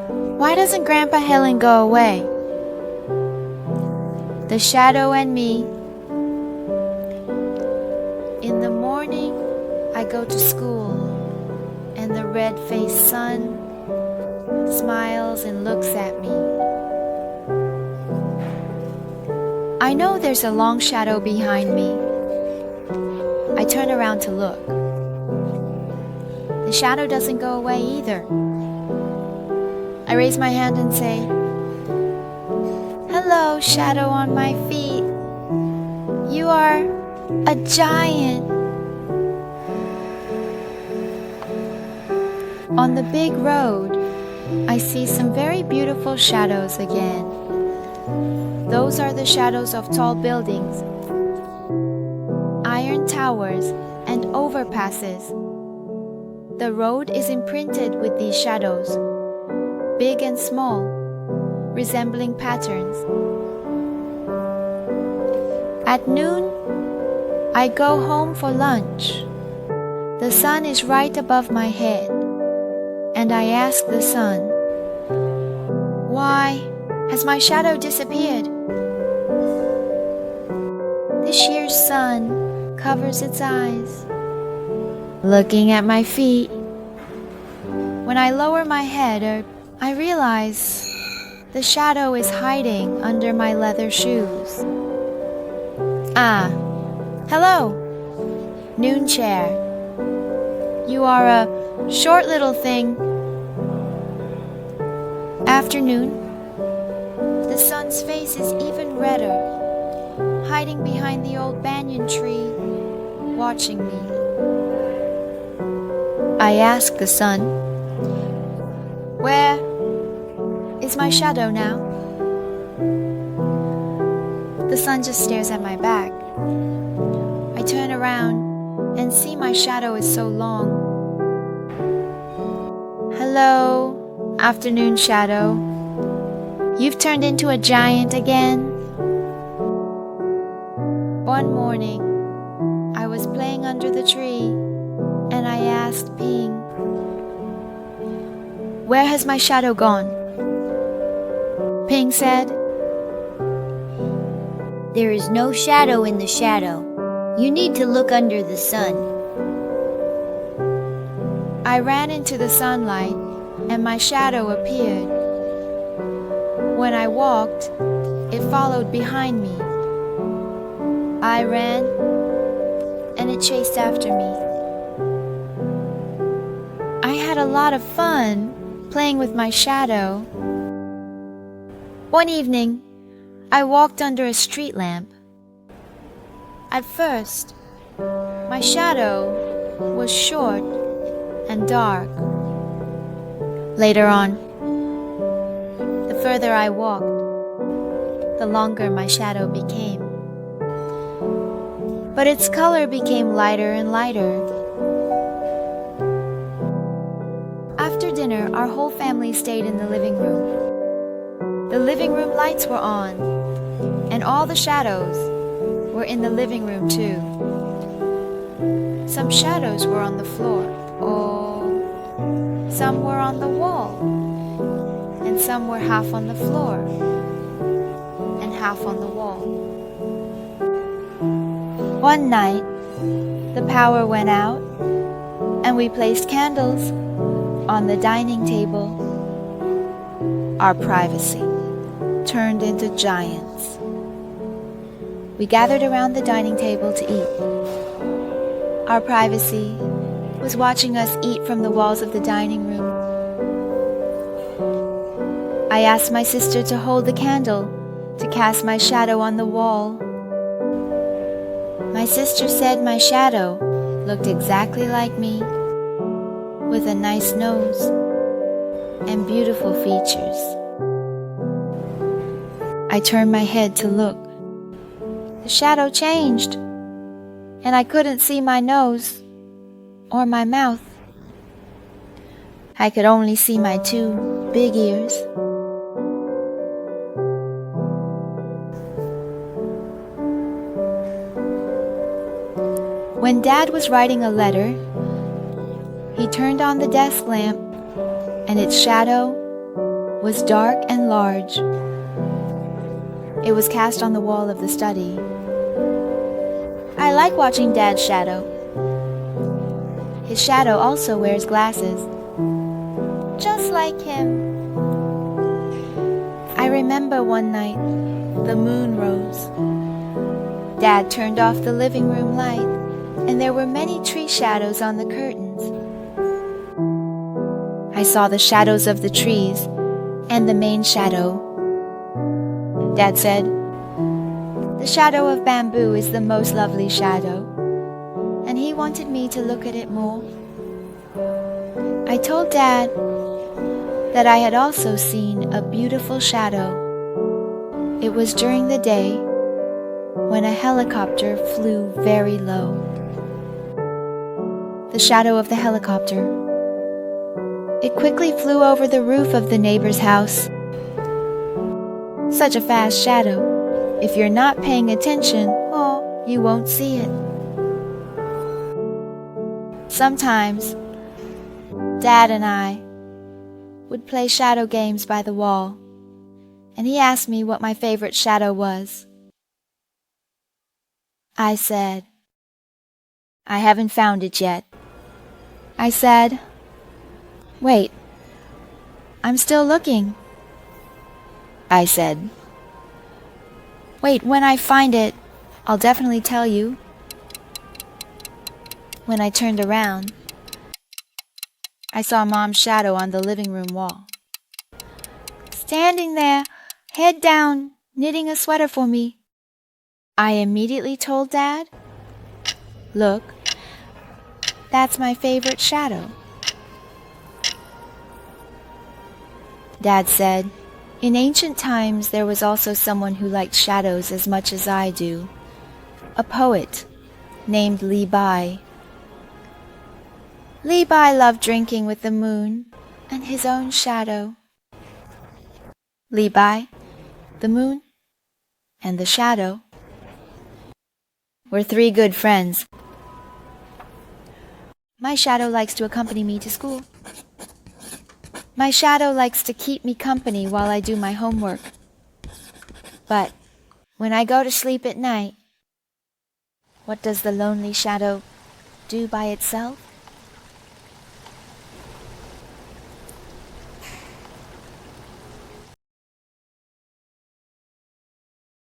Why doesn't Grandpa Lin go away? The shadow and me. In the morning, I go to school, and the red-faced sun smiles and looks at me. I know there's a long shadow behind me. I turn around to look. The shadow doesn't go away either. I raise my hand and say, "Hello, shadow on my feet. You are a giant." On the big road, I see some very beautiful shadows again. Those are the shadows of tall buildings, iron towers, and overpasses. The road is imprinted with these shadows, big and small, resembling patterns. At noon, I go home for lunch. The sun is right above my head, and I ask the sun, "Why has my shadow disappeared?" This year's sun covers its eyes, looking at my feet. When I lower my head, I realize the shadow is hiding under my leather shoes. Ah, hello, noon chair. You are a short little thing. Afternoon, the sun's face is even redder, hiding behind the old banyan tree, watching me. I ask the sun, "Where is my shadow now?" The sun just stares at my back. I turn around and see my shadow is so long. "Hello, afternoon shadow. You've turned into a giant again." One morning, I was playing under the tree, and I asked Ping, "Where has my shadow gone?" Ping said, "There is no shadow in the shadow. You need to look under the sun." I ran into the sunlight, and my shadow appeared. When I walked, it followed behind me. I ran, and it chased after me. I had a lot of fun playing with my shadow. One evening, I walked under a street lamp. At first, my shadow was short and dark. Later on, the further I walked, the longer my shadow became. But its color became lighter and lighter. After dinner, our whole family stayed in the living room. The living room lights were on, and all the shadows were in the living room too. Some shadows were on the floor. Some were on the wall, and some were half on the floor and half on the wall. One night, the power went out, and we placed candles on the dining table. Our privacy turned into giants. We gathered around the dining table to eat. Our privacy was watching us eat from the walls of the dining room. I asked my sister to hold the candle to cast my shadow on the wall. My sister said my shadow looked exactly like me, with a nice nose and beautiful features. I turned my head to look. The shadow changed, and I couldn't see my nose or my mouth. I could only see my two big ears. When Dad was writing a letter, he turned on the desk lamp, and its shadow was dark and large. It was cast on the wall of the study. I like watching Dad's shadow. His shadow also wears glasses, just like him. I remember one night, the moon rose. Dad turned off the living room light, and there were many tree shadows on the curtains. I saw the shadows of the trees and the main shadow. Dad said, "The shadow of bamboo is the most lovely shadow," and he wanted me to look at it more. I told Dad that I had also seen a beautiful shadow. It was during the day when a helicopter flew very low. The shadow of the helicopter. It quickly flew over the roof of the neighbor's house. Such a fast shadow. If you're not paying attention, you won't see it. Sometimes, Dad and I would play shadow games by the wall, and he asked me what my favorite shadow was. I said, "I haven't found it yet." I said, "Wait, I'm still looking." I said, "Wait, when I find it, I'll definitely tell you." When I turned around, I saw Mom's shadow on the living room wall, standing there, head down, knitting a sweater for me. I immediately told Dad, "Look, that's my favorite shadow." Dad said, "In ancient times, there was also someone who liked shadows as much as I do, a poet named Li Bai. Li Bai loved drinking with the moon and his own shadow." Li Bai, the moon, and the shadow were three good friends. My shadow likes to accompany me to school. My shadow likes to keep me company while I do my homework. But when I go to sleep at night, what does the lonely shadow do by itself?